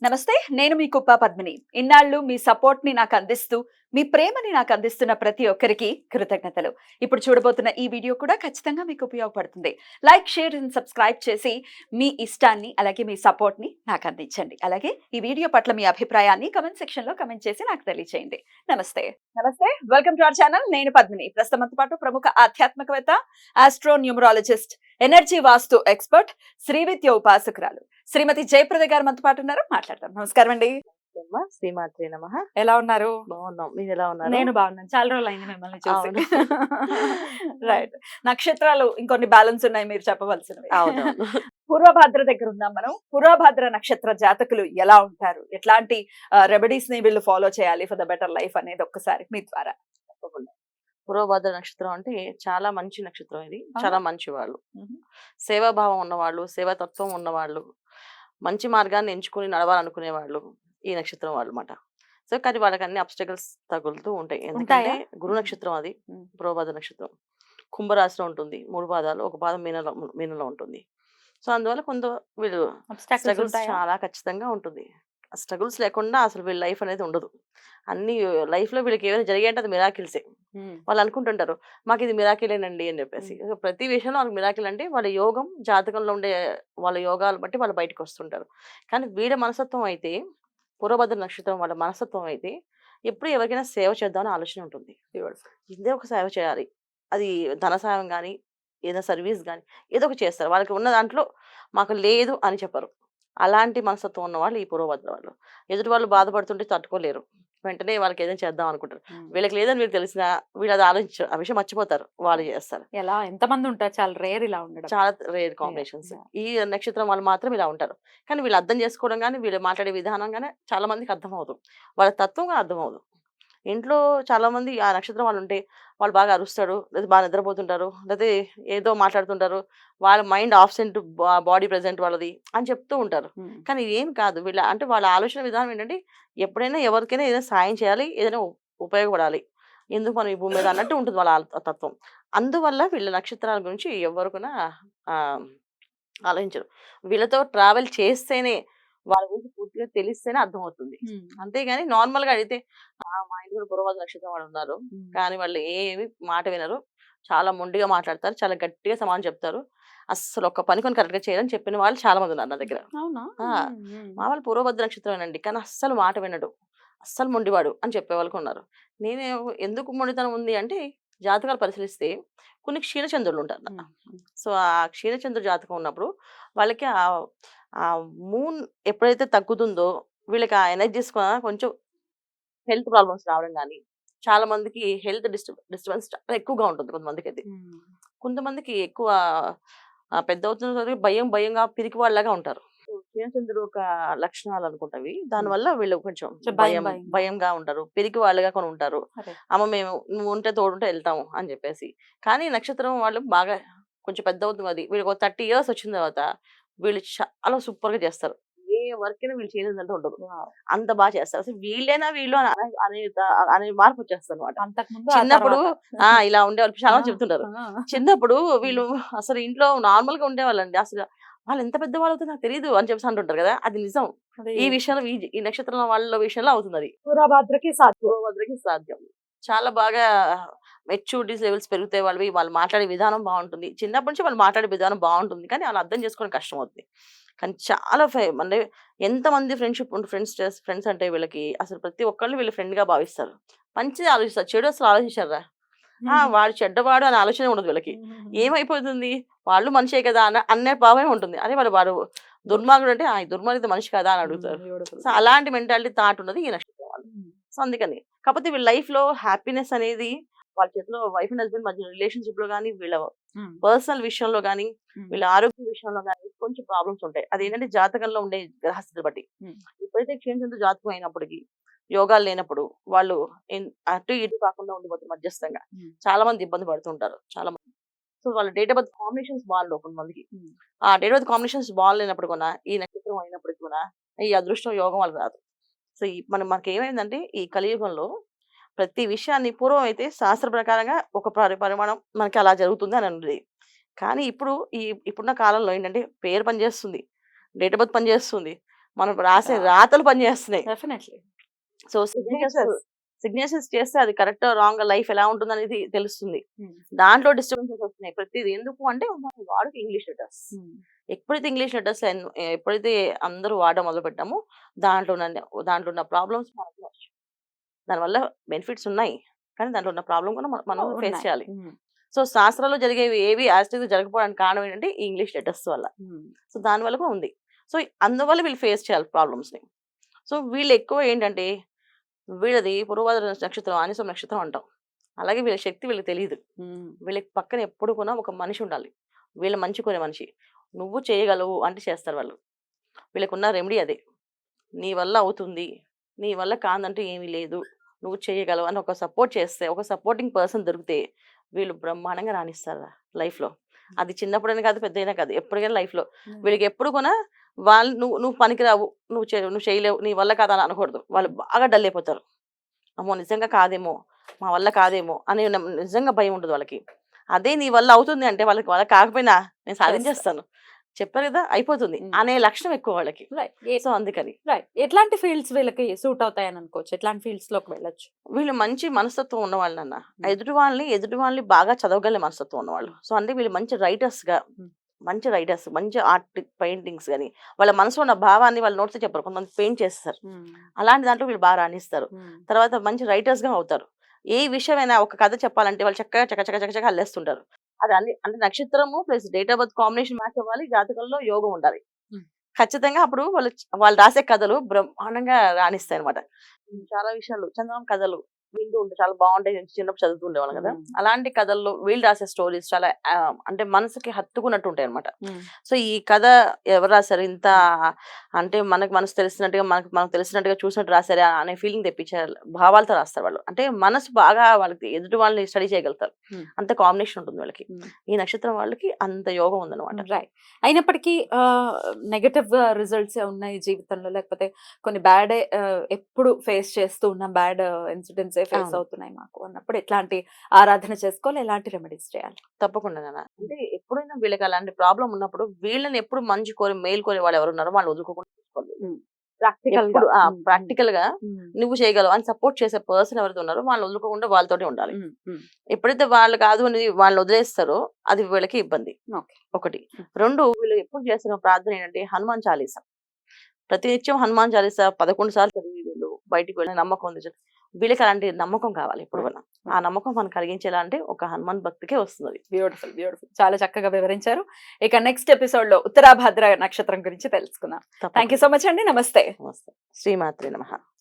నమస్తే. నేను మీ కుప్ప పద్మిని. ఇన్నాళ్ళు మీ సపోర్ట్‌ని నాకందిస్తూ, మీ ప్రేమని నాకందిస్తున్న ప్రతి ఒక్కరికి కృతజ్ఞతలు. ఇప్పుడు చూడబోతున్న ఈ వీడియో కూడా ఖచ్చితంగా మీకు ఉపయోగపడుతుంది. లైక్, షేర్ అండ్ సబ్స్క్రైబ్ చేసి మీ ఇష్టాన్ని, అలాగే మీ సపోర్ట్‌ని నాకందించండి. అలాగే ఈ వీడియో పట్ల మీ అభిప్రాయాన్ని కామెంట్ సెక్షన్‌లో కామెంట్ చేసి నాకు తెలియజేయండి. నమస్తే. నమస్తే. Welcome to our channel. నేను పద్మిని. ప్రస్తుతం మనతో పాటు ప్రముఖ ఆధ్యాత్మికవేత్త, ఆస్ట్రో న్యూమరాలజిస్ట్, ఎనర్జీ వాస్తు ఎక్స్‌పర్ట్, శ్రీవిద్య ఉపాసకురాలు శ్రీమతి జయప్రద గారు మనతో పాటు ఉన్నారు. మాట్లాడదాం. నమస్కారం అండి. శ్రీమాత్రే నమః. ఎలా ఉన్నారు? బాగున్నాం. మీరు ఎలా ఉన్నారు? నేను బాగున్నాను. చాలా రోజులైంది మిమ్మల్ని చూసి. అవును. రైట్. నక్షత్రాలు ఇంకొన్ని బ్యాలెన్స్ ఉన్నాయి మీరు చెప్పవలసినవి. అవునవును. పూర్వభాద్ర దగ్గర ఉన్నాం మనం. పూర్వభాద్ర నక్షత్ర జాతకులు ఎలా ఉంటారు? ఎట్లాంటి రెమెడీస్ ని వీళ్ళు ఫాలో చేయాలి ఫర్ ద బెటర్ లైఫ్ అనేది ఒక్కసారి మీ ద్వారా. తప్పకుండా. పూర్వభద్ర నక్షత్రం అంటే చాలా మంచి నక్షత్రం ఇది. చాలా మంచి వాళ్ళు. సేవాభావం ఉన్నవాళ్ళు, సేవాతత్వం ఉన్నవాళ్ళు, మంచి మార్గాన్ని ఎంచుకుని నడవాలనుకునే వాళ్ళు ఈ నక్షత్రం వాళ్ళు అన్నమాట. సో కానీ వాళ్ళకి అన్ని అబ్స్టకల్స్ తగులుతూ ఉంటాయి. ఎందుకంటే గురు నక్షత్రం అది. పూర్వభద్ర నక్షత్రం కుంభరాశిలో ఉంటుంది. 3 పాదాలు, ఒక పాదం మీనంలో ఉంటుంది. సో అందువల్ల కొంత వీళ్ళు స్ట్రగుల్స్ చాలా ఖచ్చితంగా ఉంటుంది. స్ట్రగుల్స్ లేకుండా అసలు వీళ్ళ లైఫ్ అనేది ఉండదు. అన్ని లైఫ్ లో వీళ్ళకి ఏమైనా జరిగాయంటే అది మిరాకిల్సే. వాళ్ళు అనుకుంటుంటారు మాకు ఇది మిరాకిలేనండి అని చెప్పేసి. ప్రతి విషయంలో వాళ్ళకి మిరాకిల్ అంటే వాళ్ళ యోగం, జాతకంలో ఉండే వాళ్ళ యోగాలు బట్టి వాళ్ళు బయటకు వస్తుంటారు. కానీ వీళ్ళ మనస్తత్వం అయితే, పూర్వభద్ర నక్షత్రం వాళ్ళ మనస్తత్వం అయితే ఎప్పుడు ఎవరికైనా సేవ చేద్దామని ఆలోచన ఉంటుంది. ఇదే ఒక సేవ చేయాలి, అది ధన సాయం కానీ, ఏదైనా సర్వీస్ కానీ ఏదో ఒకటి చేస్తారు. వాళ్ళకి ఉన్న దాంట్లో మాకు లేదు అని చెప్పరు. అలాంటి మనస్తత్వం ఉన్న వాళ్ళు ఈ పూర్వభద్ర వాళ్ళు. ఎదుటి వాళ్ళు బాధపడుతుంటే తట్టుకోలేరు. వెంటనే వాళ్ళకి ఏదైనా చేద్దాం అనుకుంటారు. వీళ్ళకి లేదని వీళ్ళకి తెలిసినా వీళ్ళు అది ఆలోచించారు, ఆ విషయం మర్చిపోతారు, వాళ్ళు చేస్తారు. ఎలా ఎంతమంది ఉంటారు? చాలా రేర్ ఇలా ఉండడం. చాలా రేర్ కాంబినేషన్స్. ఈ నక్షత్రం వాళ్ళు మాత్రం ఇలా ఉంటారు. కానీ వీళ్ళు అర్థం చేసుకోవడం కానీ, వీళ్ళు మాట్లాడే విధానం కానీ చాలా మందికి అర్థం అవుతుంది. వాళ్ళ తత్వం కానీ అర్థం అవుతుంది. ఇంట్లో చాలా మంది ఆ నక్షత్రం వాళ్ళు ఉంటే వాళ్ళు బాగా అరుస్తాడు, లేదా బాగా నిద్రపోతుంటారు, లేదా ఏదో మాట్లాడుతుంటారు, వాళ్ళ మైండ్ ఆబ్సెంట్, బాడీ ప్రెజెంట్ వాళ్ళది అని చెప్తూ ఉంటారు. కానీ ఇదేం కాదు. వీళ్ళ అంటే వాళ్ళ ఆలోచన విధానం ఏంటంటే ఎప్పుడైనా ఎవరికైనా ఏదైనా సాయం చేయాలి, ఏదైనా ఉపయోగపడాలి, ఎందుకు మనం ఈ భూమి మీద అన్నట్టు ఉంటుంది వాళ్ళ తత్వం. అందువల్ల వీళ్ళ నక్షత్రాల గురించి ఎవరు కూడా ఆలోచించరు. వీళ్ళతో ట్రావెల్ చేస్తేనే, వాళ్ళ గురించి పూర్తిగా తెలిస్తేనే అర్థమవుతుంది. అంతేగాని నార్మల్ గా అడిగితే మా ఇంటి కూడా పూర్వభద్ర నక్షత్రం వాళ్ళు ఉన్నారు, కానీ వాళ్ళు ఏమి మాట వినరు, చాలా మొండిగా మాట్లాడతారు, చాలా గట్టిగా సమాధానం చెప్తారు, అస్సలు ఒక్క పని కొని కరెక్ట్ గా చేయాలని చెప్పిన వాళ్ళు చాలా మంది ఉన్నారు నా దగ్గర. మా వాళ్ళు పూర్వభద్ర నక్షత్రమేనండి, కానీ అస్సలు మాట వినడు, అస్సలు మొండివాడు అని చెప్పే వాళ్ళకు ఉన్నారు. నేను ఎందుకు మొండితనం ఉంది అంటే, జాతకాలు పరిశీలిస్తే కొన్ని క్షీణచంద్రులు ఉంటారు. సో ఆ క్షీణచంద్ర జాతకం ఉన్నప్పుడు వాళ్ళకి ఆ మూన్ ఎప్పుడైతే తగ్గుతుందో వీళ్ళకి ఆ ఎనర్జీస్ కొంచెం హెల్త్ ప్రాబ్లమ్స్ రావడం కానీ, చాలా మందికి హెల్త్ డిస్టర్బెన్స్ చాలా ఎక్కువగా ఉంటుంది. కొంతమందికి అయితే, కొంతమందికి ఎక్కువ పెద్ద అవుతున్న భయంగా పిరికి వాళ్ళగా ఉంటారు. క్షీణచంద్రుడు ఒక లక్షణాలు అనుకుంటవి. దానివల్ల వీళ్ళు కొంచెం భయంగా ఉంటారు, పిరికి వాళ్ళగా కొన్ని ఉంటారు. అమ్మ మేము నువ్వు ఉంటే తోడుంటే వెళ్తాము అని చెప్పేసి. కానీ నక్షత్రం వాళ్ళు బాగా కొంచెం పెద్ద అవుతుంది. అది వీళ్ళకి 30 years వచ్చిన తర్వాత వీళ్ళు చాలా సూపర్ గా చేస్తారు. ఏ వర్క్ అయినా వీళ్ళు చేయలేదంటే ఉండదు, అంత బాగా చేస్తారు. అసలు వీళ్ళైనా వీళ్ళు అనే మార్పు వచ్చేస్తారు అనమాట. చిన్నప్పుడు ఇలా ఉండేవాళ్ళు చాలా చెప్తుంటారు. చిన్నప్పుడు వీళ్ళు అసలు ఇంట్లో నార్మల్ గా ఉండేవాళ్ళండి, అసలు వాళ్ళు ఎంత పెద్ద వాళ్ళు అవుతుంది నాకు తెలియదు అని చెప్పేసి అంటుంటారు కదా, అది నిజం. ఈ విషయంలో ఈ నక్షత్రం వాళ్ళ విషయంలో అవుతుంది. అది పూర్వభద్రకి సాధ్యం. చాలా బాగా మెచ్యూరిటీస్ లెవెల్స్ పెరుగుతాయి వాళ్ళవి. వాళ్ళు మాట్లాడే విధానం బాగుంటుంది. చిన్నప్పటి నుంచి వాళ్ళు మాట్లాడే విధానం బాగుంటుంది, కానీ వాళ్ళు అర్థం చేసుకోవడం కష్టం అవుతుంది. కానీ చాలా అంటే ఎంతమంది ఫ్రెండ్స్ అంటే వీళ్ళకి అసలు ప్రతి ఒక్కళ్ళు వీళ్ళు ఫ్రెండ్ గా భావిస్తారు. మంచిది ఆలోచిస్తారు, చెడు అసలు ఆలోచించారా. వాడు చెడ్డవాడు అనే ఆలోచన ఉండదు వీళ్ళకి. ఏమైపోతుంది, వాళ్ళు మనిషే కదా అనే భావమే ఉంటుంది. అదే వాడు దుర్మార్గుడు అంటే ఈ దుర్మార్గుడు మనిషి కదా అని అడుగుతారు. సో అలాంటి మెంటాలిటీ థాట్ ఉన్నది ఈ నక్షత్రం వాళ్ళు. సో అందుకని కాకపోతే వీళ్ళ లైఫ్ లో హ్యాపీనెస్ అనేది వాళ్ళ చేతిలో, వైఫ్ అండ్ హస్బెండ్ మధ్య రిలేషన్షిప్ లో కానీ, వీళ్ళ పర్సనల్ విషయంలో కానీ, వీళ్ళ ఆరోగ్య విషయంలో కానీ కొంచెం ప్రాబ్లమ్స్ ఉంటాయి. అదేంటంటే జాతకంలో ఉండే గ్రహస్థితిని బట్టి. ఎప్పుడైతే క్షీణచంద్ర జాతకం అయినప్పటికీ, యోగాలు లేనప్పుడు వాళ్ళు అటు ఇటు కాకుండా ఉండిపోతారు మధ్యస్థంగా. చాలా మంది ఇబ్బంది పడుతుంటారు, చాలా మంది. సో వాళ్ళ డేట్ ఆఫ్ బర్త్ కాంబినేషన్స్ బాగాలేవు కొంతమందికి. ఆ డేట్ ఆఫ్ బర్త్ కాంబినేషన్స్ బాగాలేనప్పుడు కూడా, ఈ నక్షత్రం అయినప్పటికీ కూడా ఈ అదృష్టం యోగం వాళ్ళకి రాదు. సో మనకి ఏమైందంటే ఈ కలియుగంలో ప్రతి విషయాన్ని, పూర్వం అయితే శాస్త్ర ప్రకారంగా ఒక పరిమాణం మనకి అలా జరుగుతుంది అని ఉండేది. కానీ ఇప్పుడున్న కాలంలో ఏంటంటే పేరు పనిచేస్తుంది, డేట్ ఆఫ్ బర్త్ పనిచేస్తుంది, మనం రాసే రాతలు పనిచేస్తున్నాయి. డెఫినెట్లీ. సో సిగ్నేచర్స్ చేస్తే అది కరెక్ట్ రాంగ్ లైఫ్ ఎలా ఉంటుంది అనేది తెలుస్తుంది. దాంట్లో డిస్టర్బెన్సెస్ వస్తున్నాయి ప్రతిదీ. ఎందుకు అంటే మనం వాడుక ఇంగ్లీష్ లెటర్స్. ఎప్పుడైతే ఇంగ్లీష్ లెటర్స్ ఎప్పుడైతే అందరూ వాడడం మొదలు పెట్టామో దాంట్లో ఉన్న ప్రాబ్లమ్స్ మనకు వచ్చు. దానివల్ల బెనిఫిట్స్ ఉన్నాయి, కానీ దాంట్లో ఉన్న ప్రాబ్లం కూడా మనం ఫేస్ చేయాలి. సో శాస్త్రాల్లో జరిగేవి ఏవి యాస్టిక్ జరగకపోవడానికి కారణం ఏంటంటే ఈ ఇంగ్లీష్ లెటర్స్ వల్ల. సో దానివల్ల కూడా ఉంది. సో అందువల్ల వీళ్ళు ఫేస్ చేయాలి ప్రాబ్లమ్స్ని. సో వీళ్ళు ఎక్కువ ఏంటంటే వీళ్ళది పూర్వభద్ర నక్షత్రం, ఆనిసం నక్షత్రం అంటాం. అలాగే వీళ్ళ శక్తి వీళ్ళకి తెలియదు. వీళ్ళకి పక్కన ఎప్పుడు కూడా ఒక మనిషి ఉండాలి, వీళ్ళ మంచి కొనే మనిషి. నువ్వు చేయగలవు అంటే చేస్తారు వాళ్ళు. వీళ్ళకున్న రెమెడీ అదే, నీ వల్ల అవుతుంది, నీ వల్ల కాదంటూ ఏమీ లేదు, నువ్వు చేయగలవు అని ఒక సపోర్ట్ చేస్తే, ఒక సపోర్టింగ్ పర్సన్ దొరికితే వీళ్ళు బ్రహ్మాండంగా రాణిస్తారు లైఫ్లో. అది చిన్నప్పుడైనా కాదు, పెద్దయినా కాదు, ఎప్పటికైనా లైఫ్లో. వీళ్ళకి ఎప్పుడు కూడా వాళ్ళు నువ్వు పనికిరావు, నువ్వు చేయలేవు, నీ వల్ల కాదా అని అనకూడదు. వాళ్ళు బాగా డల్ అయిపోతారు. అమ్మో నిజంగా కాదేమో, మా వల్ల కాదేమో అని నిజంగా భయం ఉండదు వాళ్ళకి. అదే నీ వల్ల అవుతుంది అంటే వాళ్ళ కాకపోయినా నేను సాధించేస్తాను, చెప్పారు కదా అయిపోతుంది అనే లక్షణం ఎక్కువ వాళ్ళకి. సో అందుకని ఎట్లాంటి ఫీల్డ్స్ వీళ్ళకి సూట్ అవుతాయని అనుకోవచ్చు? ఎట్లాంటి ఫీల్డ్స్ లోకి వెళ్ళొచ్చు? వీళ్ళు మంచి మనస్తత్వం ఉన్నవాళ్ళు అన్న, ఎదుటి వాళ్ళని బాగా చదవగల మనస్తత్వం ఉన్నవాళ్ళు. సో అంటే వీళ్ళు మంచి రైటర్స్, మంచి ఆర్ట్ పెయింటింగ్స్ కానీ వాళ్ళ మనసులో ఉన్న భావాన్ని వాళ్ళ నోట్స్ చెప్పరు, కొంతమంది పెయింట్ చేస్తారు. అలాంటి దాంట్లో వీళ్ళు బాగా రాణిస్తారు. తర్వాత మంచి రైటర్స్ గా అవుతారు. ఏ విషయమైనా ఒక కథ చెప్పాలంటే వాళ్ళు చక్కగా చక్కచక్క అల్లేస్తుంటారు. అది అన్ని అంటే నక్షత్రము plus date of birth combination match అవ్వాలి, జాతకంలో యోగం ఉండాలి ఖచ్చితంగా. అప్పుడు వాళ్ళు రాసే కథలు బ్రహ్మాండంగా రాణిస్తాయి అనమాట. చాలా విషయాలు చంద్రబాబు కథలు వింటూ ఉంటే చాలా బాగుంటాయి, చిన్నప్పుడు చదువుతూ ఉండేవాళ్ళు కదా. అలాంటి కథల్లో వీళ్ళు రాసే స్టోరీస్ చాలా అంటే మనసుకి హత్తుకున్నట్టు ఉంటాయి అనమాట. సో ఈ కథ ఎవరు రాశారు, ఇంత అంటే మనసు తెలిసినట్టుగా మనకు తెలిసినట్టుగా చూసినట్టు రాశారు అనే ఫీలింగ్ తెప్పించారు, భావాలతో రాస్తారు వాళ్ళు. అంటే మనసు బాగా వాళ్ళకి ఎదుటి వాళ్ళని స్టడీ చేయగలుగుతారు, అంత కాంబినేషన్ ఉంటుంది వాళ్ళకి. ఈ నక్షత్రం వాళ్ళకి అంత యోగం ఉందన్నమాట. రైట్. అయినప్పటికీ నెగటివ్ రిజల్ట్స్ ఉన్నాయి జీవితంలో, లేకపోతే కొన్ని బ్యాడ్ ఎప్పుడు ఫేస్ చేస్తూ ఉన్న బ్యాడ్ ఇన్సిడెంట్స్ ఫేస్ అవుతున్నాయి మాకు అన్నప్పుడు ఎట్లాంటి ఆరాధన చేసుకోవాలి, ఎలాంటి రెమెడీస్ చేయాలి? తప్పకుండా అంటే ఎప్పుడైనా వీళ్ళకి అలాంటి ప్రాబ్లం ఉన్నప్పుడు వీళ్ళని ఎప్పుడు మంచి కోరి మేలు కోరే వాళ్ళు ఎవరు ఉన్నారో వాళ్ళు వదులుకోకుండా చూసుకోవాలి. ప్రాక్టికల్ గా నువ్వు చేయగలవు అని సపోర్ట్ చేసే పర్సన్ ఎవరైతే ఉన్నారో వాళ్ళు వదులుకోకుండా వాళ్ళతోనే ఉండాలి. ఎప్పుడైతే వాళ్ళు కాదు అని వాళ్ళు వదిలేస్తారో అది వీళ్ళకి ఇబ్బంది. ఒకటి. రెండు, వీళ్ళు ఎప్పుడు చేస్తున్న ప్రార్థన ఏంటంటే హనుమాన్ చాలీసా. ప్రతినిత్యం హనుమాన్ చాలీసా 11 సార్లు చదివి వీళ్ళు బయటికి వెళ్ళిన నమ్మకం ఉంది. వీళ్ళకి అలాంటి నమ్మకం కావాలి ఎప్పుడు కూడా. ఆ నమ్మకం మనం కలిగించేలా అంటే ఒక హనుమాన్ భక్తికే వస్తుంది. బ్యూటిఫుల్. చాలా చక్కగా వివరించారు. ఇక నెక్స్ట్ ఎపిసోడ్ లో ఉత్తరాభాద్ర నక్షత్రం గురించి తెలుసుకుందాం. థ్యాంక్ యూ సో మచ్ అండి. నమస్తే. శ్రీమాత్రే నమః.